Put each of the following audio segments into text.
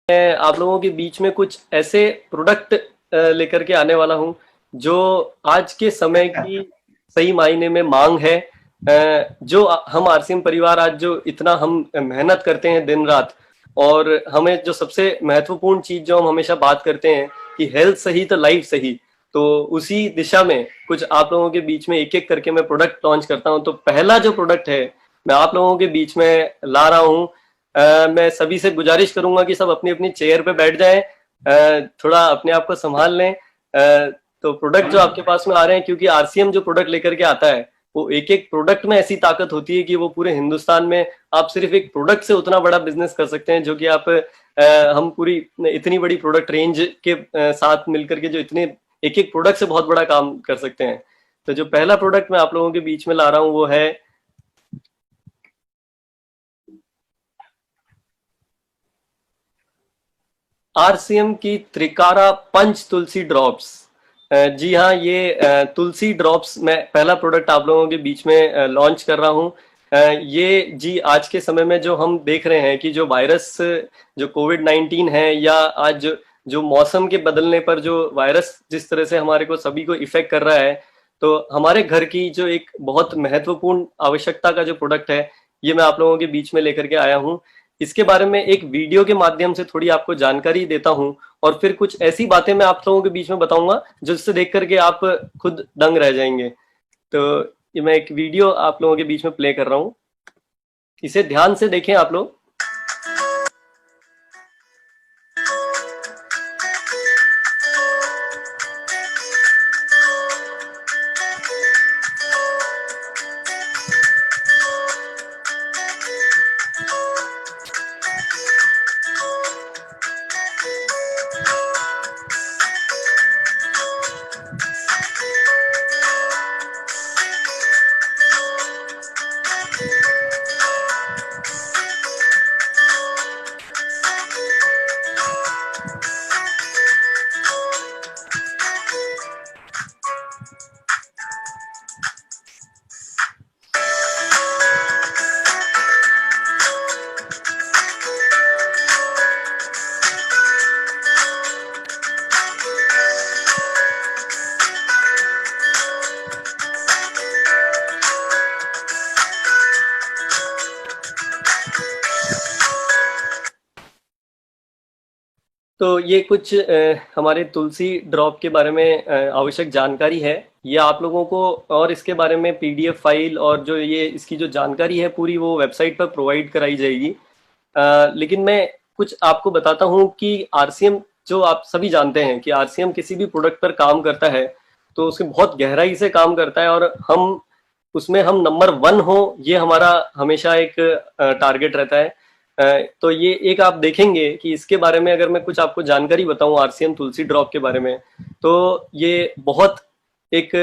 मैं आप लोगों के बीच में कुछ ऐसे प्रोडक्ट लेकर के आने वाला हूं जो आज के समय की सही मायने में मांग है। जो हम आरसीएम परिवार आज जो इतना हम मेहनत करते हैं दिन रात, और हमें जो सबसे महत्वपूर्ण चीज जो हम हमेशा बात करते हैं कि हेल्थ सही तो लाइफ सही, तो उसी दिशा में कुछ आप लोगों के बीच में एक एक करके मैं प्रोडक्ट लॉन्च करता हूं। तो पहला जो प्रोडक्ट है मैं आप लोगों के बीच में ला रहा हूं। मैं सभी से गुजारिश करूंगा कि सब अपनी अपनी चेयर पे बैठ जाएं, थोड़ा अपने आप को संभाल लें। तो प्रोडक्ट जो आपके पास में आ रहे हैं, क्योंकि आरसीएम जो प्रोडक्ट लेकर के आता है वो एक एक प्रोडक्ट में ऐसी ताकत होती है कि वो पूरे हिंदुस्तान में आप सिर्फ एक प्रोडक्ट से उतना बड़ा बिजनेस कर सकते हैं, जो कि आप हम पूरी इतनी बड़ी प्रोडक्ट रेंज के साथ मिलकर के जो इतने एक एक प्रोडक्ट से बहुत बड़ा काम कर सकते हैं। तो जो पहला प्रोडक्ट मैं आप लोगों के बीच में ला रहा हूं वो है आरसीएम की त्रिकारा पंच तुलसी ड्रॉप्स। जी हाँ, ये तुलसी ड्रॉप्स मैं पहला प्रोडक्ट आप लोगों के बीच में लॉन्च कर रहा हूँ। ये जी आज के समय में जो हम देख रहे हैं कि जो वायरस, जो कोविड-19 है, या आज जो मौसम के बदलने पर जो वायरस जिस तरह से हमारे को सभी को इफेक्ट कर रहा है, तो हमारे घर की जो एक बहुत महत्वपूर्ण आवश्यकता का जो प्रोडक्ट है ये मैं आप लोगों के बीच में लेकर के आया हूँ। इसके बारे में एक वीडियो के माध्यम से थोड़ी आपको जानकारी देता हूं, और फिर कुछ ऐसी बातें मैं आप लोगों के बीच में बताऊंगा जिससे देख करके आप खुद दंग रह जाएंगे। तो ये मैं एक वीडियो आप लोगों के बीच में प्ले कर रहा हूं, इसे ध्यान से देखें आप लोग। तो ये कुछ हमारे तुलसी ड्रॉप के बारे में आवश्यक जानकारी है। ये आप लोगों को, और इसके बारे में पीडीएफ फाइल और जो ये इसकी जो जानकारी है पूरी, वो वेबसाइट पर प्रोवाइड कराई जाएगी। लेकिन मैं कुछ आपको बताता हूँ कि आरसीएम, जो आप सभी जानते हैं कि आरसीएम किसी भी प्रोडक्ट पर काम करता है तो उसके बहुत गहराई से काम करता है, और हम उसमें हम नंबर 1 हो, ये हमारा हमेशा एक टारगेट रहता है। तो ये एक आप देखेंगे कि इसके बारे में अगर मैं कुछ आपको जानकारी बताऊं आरसीएम तुलसी ड्रॉप के बारे में, तो ये बहुत एक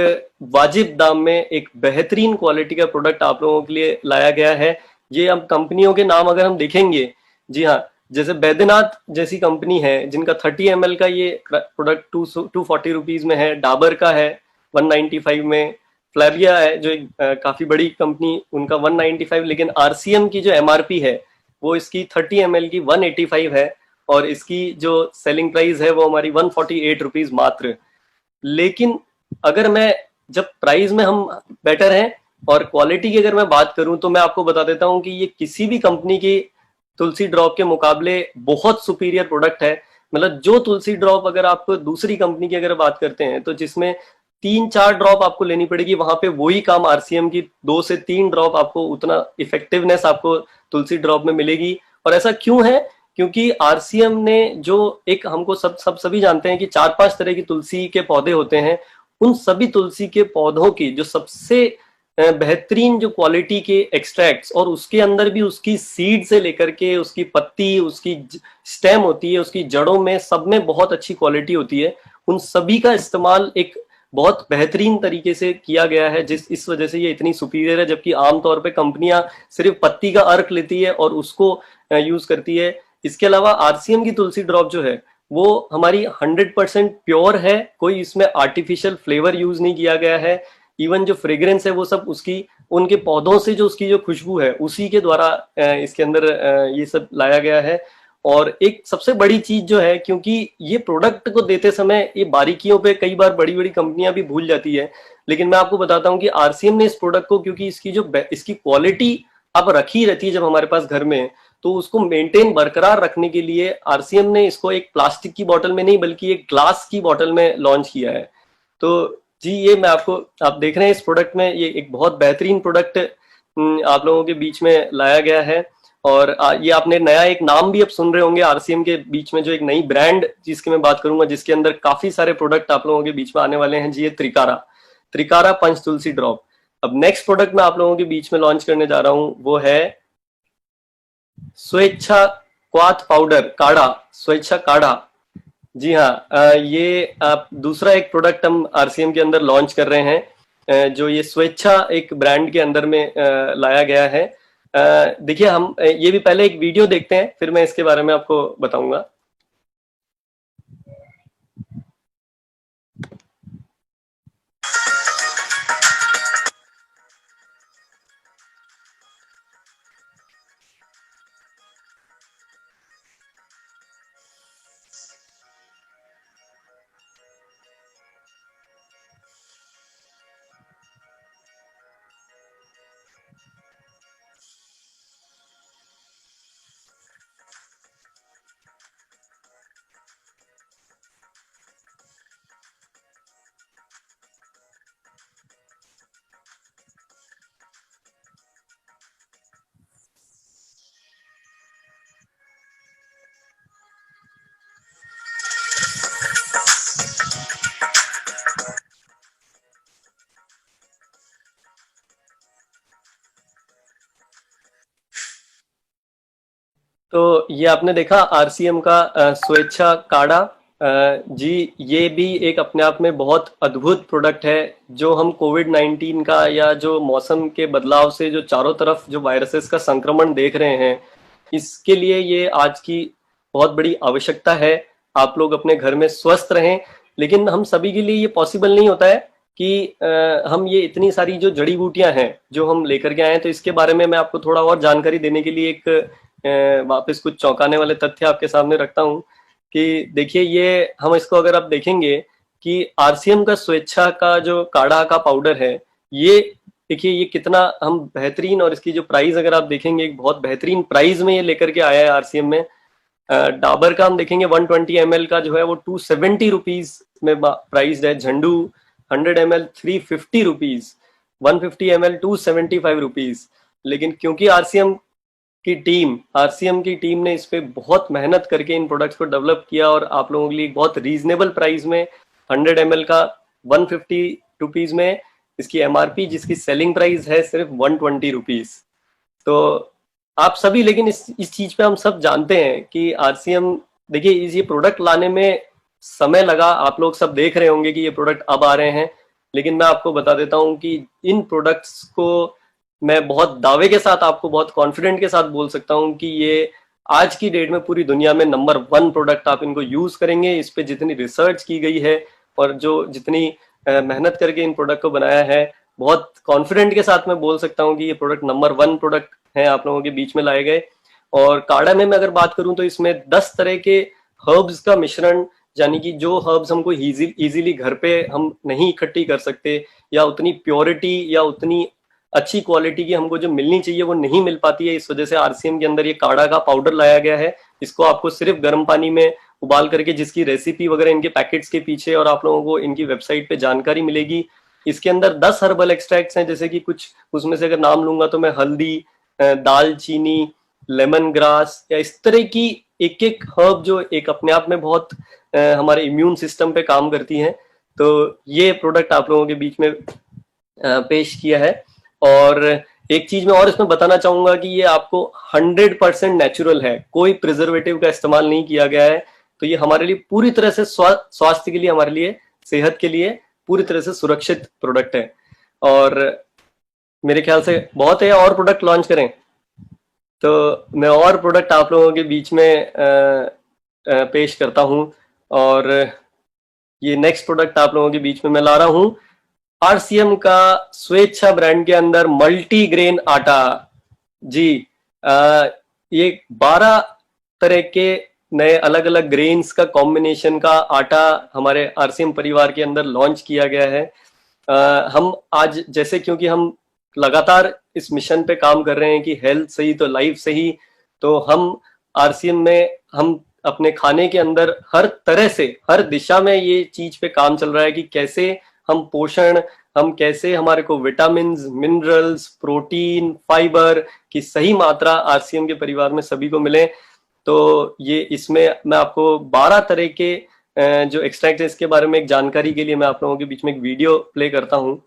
वाजिब दाम में एक बेहतरीन क्वालिटी का प्रोडक्ट आप लोगों के लिए लाया गया है। ये हम कंपनियों के नाम अगर हम देखेंगे, जी हाँ, जैसे बैद्यनाथ जैसी कंपनी है जिनका 30 ml का ये प्रोडक्ट 240 रुपीज में है, डाबर का है 195 में, फ्लैविया है जो एक काफी बड़ी कंपनी, उनका 195, लेकिन आरसीएम की जो एमआरपी है वो इसकी 30 ml की 185 है, और इसकी जो सेलिंग प्राइस है वो हमारी 148 रुपीज मात्र। लेकिन अगर मैं, जब प्राइस में हम बेटर हैं और क्वालिटी की अगर मैं बात करूं, तो मैं आपको बता देता हूं कि ये किसी भी कंपनी की तुलसी ड्रॉप के मुकाबले बहुत सुपीरियर प्रोडक्ट है। मतलब जो तुलसी ड्रॉप अगर आप दूसरी कंपनी की अगर बात करते हैं तो जिसमें 3-4 ड्रॉप आपको लेनी पड़ेगी, वहां पे वही काम आरसीएम की 2 से 3 ड्रॉप आपको उतना इफेक्टिवनेस आपको तुलसी ड्रॉप में मिलेगी। और ऐसा क्यों है? क्योंकि आरसीएम ने जो एक, हमको सभी जानते हैं कि 4-5 तरह की तुलसी के पौधे होते हैं, उन सभी तुलसी के पौधों की जो सबसे बेहतरीन जो क्वालिटी के एक्सट्रैक्ट्स, और उसके अंदर भी उसकी सीड से लेकर के उसकी पत्ती, उसकी स्टेम होती है, उसकी जड़ों में, सब में बहुत अच्छी क्वालिटी होती है। उन सभी का इस्तेमाल एक बहुत बेहतरीन तरीके से किया गया है, इस वजह से ये इतनी सुपीरियर है। जबकि आमतौर पे कंपनियां सिर्फ पत्ती का अर्क लेती है और उसको यूज करती है। इसके अलावा आरसीएम की तुलसी ड्रॉप जो है वो हमारी 100% प्योर है, कोई इसमें आर्टिफिशियल फ्लेवर यूज नहीं किया गया है। इवन जो फ्रेग्रेंस है वो सब उसकी, उनके पौधों से जो उसकी जो खुशबू है उसी के द्वारा इसके अंदर ये सब लाया गया है। और एक सबसे बड़ी चीज जो है, क्योंकि ये प्रोडक्ट को देते समय ये बारीकियों पे कई बार बड़ी बड़ी कंपनियां भी भूल जाती है, लेकिन मैं आपको बताता हूँ कि आरसीएम ने इस प्रोडक्ट को, क्योंकि इसकी क्वालिटी अब रखी रहती है जब हमारे पास घर में, तो उसको मेंटेन बरकरार रखने के लिए आरसीएम ने इसको एक प्लास्टिक की बोतल में नहीं बल्कि एक ग्लास की बोतल में लॉन्च किया है। तो जी, ये मैं आपको, आप देख रहे हैं इस प्रोडक्ट में, ये एक बहुत बेहतरीन प्रोडक्ट आप लोगों के बीच में लाया गया है। और ये आपने नया एक नाम भी अब सुन रहे होंगे आरसीएम के बीच में, जो एक नई ब्रांड जिसकी मैं बात करूंगा, जिसके अंदर काफी सारे प्रोडक्ट आप लोगों के बीच में आने वाले हैं जी, ये त्रिकारा, त्रिकारा पंच तुलसी ड्रॉप। अब नेक्स्ट प्रोडक्ट मैं आप लोगों के बीच में लॉन्च करने जा रहा हूं, वो है स्वेच्छा क्वाथ पाउडर काढ़ा, स्वेच्छा काढ़ा। जी हाँ, ये आप दूसरा एक प्रोडक्ट हम आरसीएम के अंदर लॉन्च कर रहे हैं, जो ये स्वेच्छा एक ब्रांड के अंदर में लाया गया है। देखिए, हम ये भी पहले एक वीडियो देखते हैं, फिर मैं इसके बारे में आपको बताऊंगा। तो ये आपने देखा आरसीएम का स्वेच्छा काढ़ा। जी, ये भी एक अपने आप में बहुत अद्भुत प्रोडक्ट है, जो हम कोविड-19 का या जो मौसम के बदलाव से जो चारों तरफ जो वायरसेस का संक्रमण देख रहे हैं, इसके लिए ये आज की बहुत बड़ी आवश्यकता है। आप लोग अपने घर में स्वस्थ रहें, लेकिन हम सभी के लिए ये पॉसिबल नहीं होता है कि हम ये इतनी सारी जो जड़ी बूटियां हैं जो हम लेकर के आए हैं। तो इसके बारे में मैं आपको थोड़ा और जानकारी देने के लिए एक वापस कुछ चौंकाने वाले तथ्य आपके सामने रखता हूं कि देखिए, ये हम इसको अगर आप देखेंगे कि आरसीएम का स्वेच्छा का जो काढ़ा का पाउडर है, ये देखिए ये कितना हम बेहतरीन, और इसकी जो प्राइस अगर आप देखेंगे, एक बहुत बेहतरीन प्राइस में ये लेकर के आया है आरसीएम में। डाबर का हम देखेंगे 120 ml का जो है वो 270 रुपीज में प्राइस है। झंडू 100 ml 350 रुपीज, 150 ml 275 रुपीज। लेकिन क्योंकि आरसीएम की टीम ने इस पे बहुत मेहनत करके इन प्रोडक्ट्स को डेवलप किया, और आप लोगों के लिए बहुत रीजनेबल प्राइस में 100 ml का 150 रुपीज में इसकी एमआरपी, जिसकी सेलिंग प्राइस है सिर्फ 120 रुपीज। तो आप सभी, लेकिन इस चीज पे हम सब जानते हैं कि आरसीएम, देखिए ये प्रोडक्ट लाने में समय लगा, आप लोग सब देख रहे होंगे कि ये प्रोडक्ट अब आ रहे हैं, लेकिन मैं आपको बता देता हूं कि इन प्रोडक्ट्स को मैं बहुत दावे के साथ, आपको बहुत कॉन्फिडेंट के साथ बोल सकता हूं कि ये आज की डेट में पूरी दुनिया में नंबर 1 प्रोडक्ट आप इनको यूज करेंगे। इस पे जितनी रिसर्च की गई है और जो जितनी मेहनत करके इन प्रोडक्ट को बनाया है, बहुत कॉन्फिडेंट के साथ मैं बोल सकता हूं कि ये प्रोडक्ट नंबर 1 प्रोडक्ट है आप लोगों के बीच में लाए गए। और काढ़ा में मैं अगर बात करूं तो इसमें 10 तरह के हर्ब्स का मिश्रण, यानी कि जो हर्ब्स हमको इजीली घर पे हम नहीं इकट्ठी कर सकते, या उतनी प्योरिटी या उतनी अच्छी क्वालिटी की हमको जो मिलनी चाहिए वो नहीं मिल पाती है। इस वजह से आरसीएम के अंदर ये काढ़ा का पाउडर लाया गया है। इसको आपको सिर्फ गर्म पानी में उबाल करके, जिसकी रेसिपी वगैरह इनके पैकेट्स के पीछे और आप लोगों को इनकी वेबसाइट पे जानकारी मिलेगी। इसके अंदर 10 हर्बल एक्सट्रैक्ट्स हैं, जैसे कि कुछ उसमें से अगर नाम लूंगा तो मैं हल्दी, दालचीनी, लेमन ग्रास, या इस तरह की एक एक हर्ब जो एक अपने आप में बहुत हमारे इम्यून सिस्टम पे काम करती हैं। तो ये प्रोडक्ट आप लोगों के बीच में पेश किया है। और एक चीज मैं और इसमें बताना चाहूंगा कि ये आपको 100% नेचुरल है, कोई प्रिजर्वेटिव का इस्तेमाल नहीं किया गया है। तो ये हमारे लिए पूरी तरह से स्वास्थ्य के लिए, हमारे लिए सेहत के लिए पूरी तरह से सुरक्षित प्रोडक्ट है। और मेरे ख्याल से बहुत है, और प्रोडक्ट लॉन्च करें तो मैं और प्रोडक्ट आप लोगों के बीच में पेश करता हूं। और ये नेक्स्ट प्रोडक्ट आप लोगों के बीच में मैं ला रहा हूं, आरसीएम का स्वेच्छा ब्रांड के अंदर मल्टी ग्रेन आटा। जी, ये 12 तरह के नए अलग अलग ग्रेन्स का कॉम्बिनेशन का आटा हमारे आरसीएम परिवार के अंदर लॉन्च किया गया है। हम आज जैसे, क्योंकि हम लगातार इस मिशन पे काम कर रहे हैं कि हेल्थ सही तो लाइफ सही, तो हम आरसीएम में हम अपने खाने के अंदर हर तरह से हर दिशा में ये चीज पे काम चल रहा है कि कैसे हम पोषण, हम कैसे हमारे को विटामिन, मिनरल्स, प्रोटीन, फाइबर की सही मात्रा आरसीएम के परिवार में सभी को मिले। तो ये इसमें मैं आपको 12 तरह के जो एक्सट्रैक्ट है इसके बारे में एक जानकारी के लिए मैं आप लोगों के बीच में एक वीडियो प्ले करता हूँ।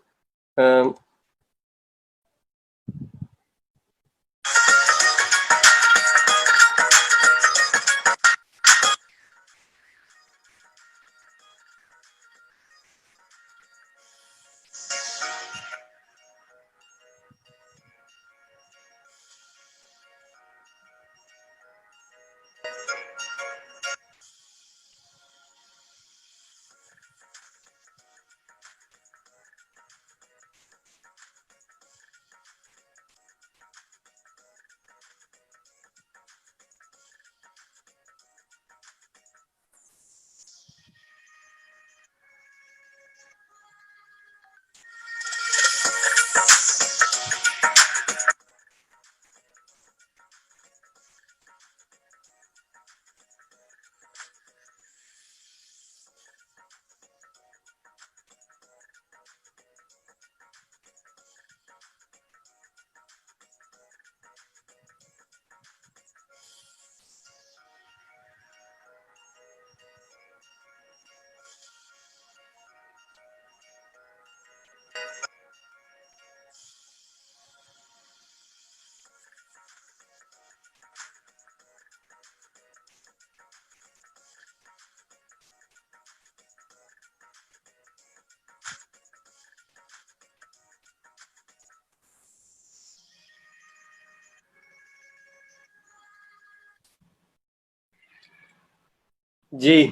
जी,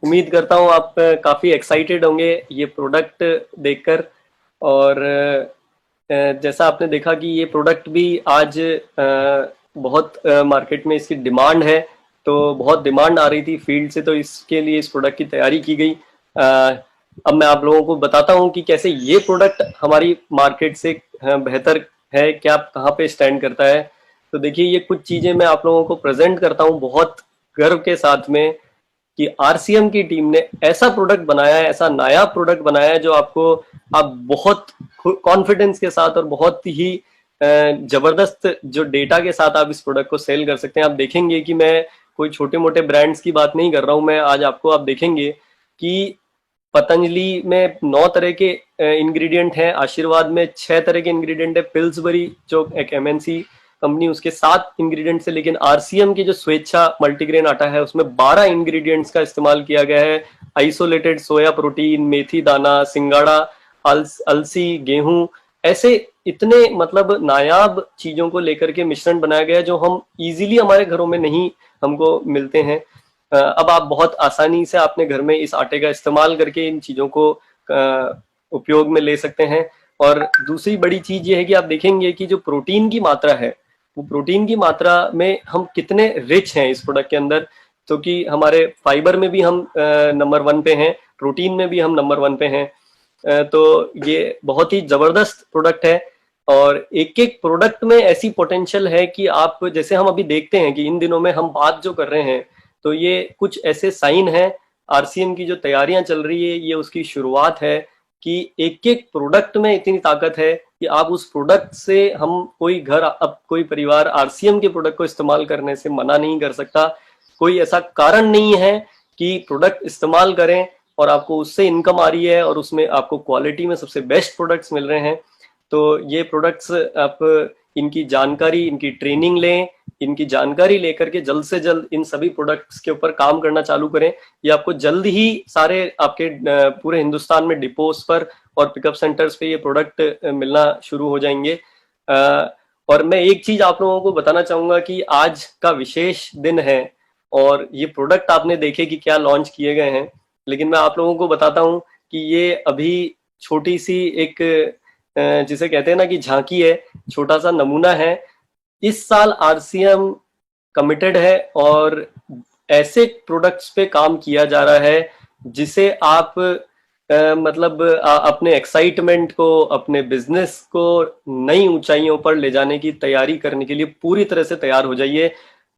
उम्मीद करता हूँ आप काफ़ी एक्साइटेड होंगे ये प्रोडक्ट देखकर। और जैसा आपने देखा कि ये प्रोडक्ट भी आज बहुत मार्केट में इसकी डिमांड है, तो बहुत डिमांड आ रही थी फील्ड से, तो इसके लिए इस प्रोडक्ट की तैयारी की गई। अब मैं आप लोगों को बताता हूँ कि कैसे ये प्रोडक्ट हमारी मार्केट से बेहतर है, क्या कहाँ पे स्टैंड करता है। तो देखिए, ये कुछ चीज़ें मैं आप लोगों को प्रेजेंट करता हूँ बहुत गर्व के साथ में कि आरसीएम की टीम ने ऐसा प्रोडक्ट बनाया है, ऐसा नया प्रोडक्ट बनाया है जो आपको, आप बहुत कॉन्फिडेंस के साथ और बहुत ही जबरदस्त जो डेटा के साथ आप इस प्रोडक्ट को सेल कर सकते हैं। आप देखेंगे कि मैं कोई छोटे मोटे ब्रांड्स की बात नहीं कर रहा हूं, मैं आज आपको, आप देखेंगे कि पतंजलि में 9 तरह के इंग्रेडिएंट हैं, आशीर्वाद में 6 तरह के इंग्रेडिएंट है, पिल्सबरी जो एक एमएनसी कंपनी उसके 7 इंग्रेडिएंट्स है, लेकिन आरसीएम की जो स्वेच्छा मल्टीग्रेन आटा है उसमें 12 इंग्रेडिएंट्स का इस्तेमाल किया गया है। आइसोलेटेड सोया प्रोटीन, मेथी दाना, सिंगाड़ा, अलसी, गेहूं, ऐसे इतने मतलब नायाब चीजों को लेकर के मिश्रण बनाया गया है जो हम इजीली हमारे घरों में नहीं हमको मिलते हैं। अब आप बहुत आसानी से अपने घर में इस आटे का इस्तेमाल करके इन चीजों को उपयोग में ले सकते हैं। और दूसरी बड़ी चीज ये है कि आप देखेंगे कि जो प्रोटीन की मात्रा है, वो प्रोटीन की मात्रा में हम कितने रिच हैं इस प्रोडक्ट के अंदर। तो कि हमारे फाइबर में भी हम नंबर 1 पे हैं, प्रोटीन में भी हम नंबर 1 पे हैं। तो ये बहुत ही जबरदस्त प्रोडक्ट है। और एक एक प्रोडक्ट में ऐसी पोटेंशियल है कि आप, जैसे हम अभी देखते हैं कि इन दिनों में हम बात जो कर रहे हैं, तो ये कुछ ऐसे साइन है, आरसीएम की जो तैयारियां चल रही है ये उसकी शुरुआत है कि एक एक प्रोडक्ट में इतनी ताकत है कि आप उस प्रोडक्ट से, हम कोई घर, अब कोई परिवार आरसीएम के प्रोडक्ट को इस्तेमाल करने से मना नहीं कर सकता। कोई ऐसा कारण नहीं है कि प्रोडक्ट इस्तेमाल करें और आपको उससे इनकम आ रही है और उसमें आपको क्वालिटी में सबसे बेस्ट प्रोडक्ट्स मिल रहे हैं। तो ये प्रोडक्ट्स आप इनकी जानकारी, इनकी ट्रेनिंग लें, इनकी जानकारी लेकर के जल्द से जल्द इन सभी प्रोडक्ट्स के ऊपर काम करना चालू करें। ये आपको जल्द ही सारे आपके पूरे हिंदुस्तान में डिपोज पर और पिकअप सेंटर्स पे ये प्रोडक्ट मिलना शुरू हो जाएंगे। और मैं एक चीज आप लोगों को बताना चाहूंगा कि आज का विशेष दिन है और ये प्रोडक्ट आपने देखे कि क्या लॉन्च किए गए हैं, लेकिन मैं आप लोगों को बताता हूँ कि ये अभी छोटी सी एक जिसे कहते हैं ना कि झांकी है, छोटा सा नमूना है। इस साल आरसीएम कमिटेड है और ऐसे प्रोडक्ट्स पे काम किया जा रहा है जिसे आप मतलब अपने एक्साइटमेंट को, अपने बिजनेस को नई ऊंचाइयों पर ले जाने की तैयारी करने के लिए पूरी तरह से तैयार हो जाइए।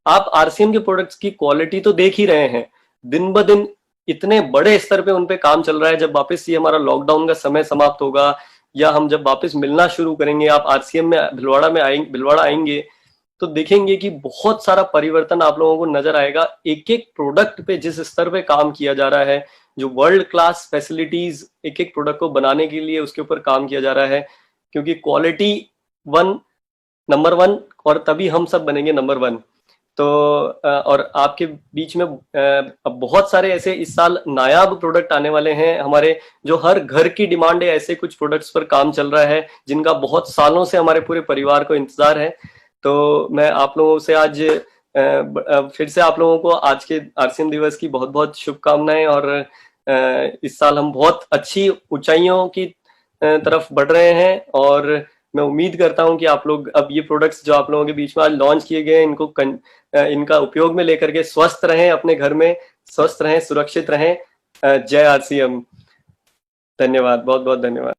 आप आरसीएम के प्रोडक्ट्स की क्वालिटी तो देख ही रहे हैं, दिन ब दिन इतने बड़े स्तर पे उन पे काम चल रहा है। जब वापस ये हमारा लॉकडाउन का समय समाप्त होगा या हम जब वापस मिलना शुरू करेंगे, आप आरसीएम में भिलवाड़ा आएंगे तो देखेंगे कि बहुत सारा परिवर्तन आप लोगों को नजर आएगा। एक एक प्रोडक्ट पे जिस स्तर पे काम किया जा रहा है, जो वर्ल्ड क्लास फैसिलिटीज एक एक प्रोडक्ट को बनाने के लिए उसके ऊपर काम किया जा रहा है, क्योंकि क्वालिटी वन नंबर वन, और तभी हम सब बनेंगे नंबर वन। तो और आपके बीच में अब बहुत सारे ऐसे इस साल नायाब प्रोडक्ट आने वाले हैं हमारे, जो हर घर की डिमांड है। ऐसे कुछ प्रोडक्ट्स पर काम चल रहा है जिनका बहुत सालों से हमारे पूरे परिवार को इंतजार है। तो मैं आप लोगों से आज फिर से आप लोगों को आज के आरसीएम दिवस की बहुत बहुत शुभकामनाएं। और इस साल हम बहुत अच्छी ऊंचाइयों की तरफ बढ़ रहे हैं और मैं उम्मीद करता हूं कि आप लोग अब ये प्रोडक्ट्स जो आप लोगों के बीच में आज लॉन्च किए गए हैं इनका उपयोग में लेकर के स्वस्थ रहें, अपने घर में स्वस्थ रहें, सुरक्षित रहें। जय आरसीएम। धन्यवाद, बहुत बहुत धन्यवाद।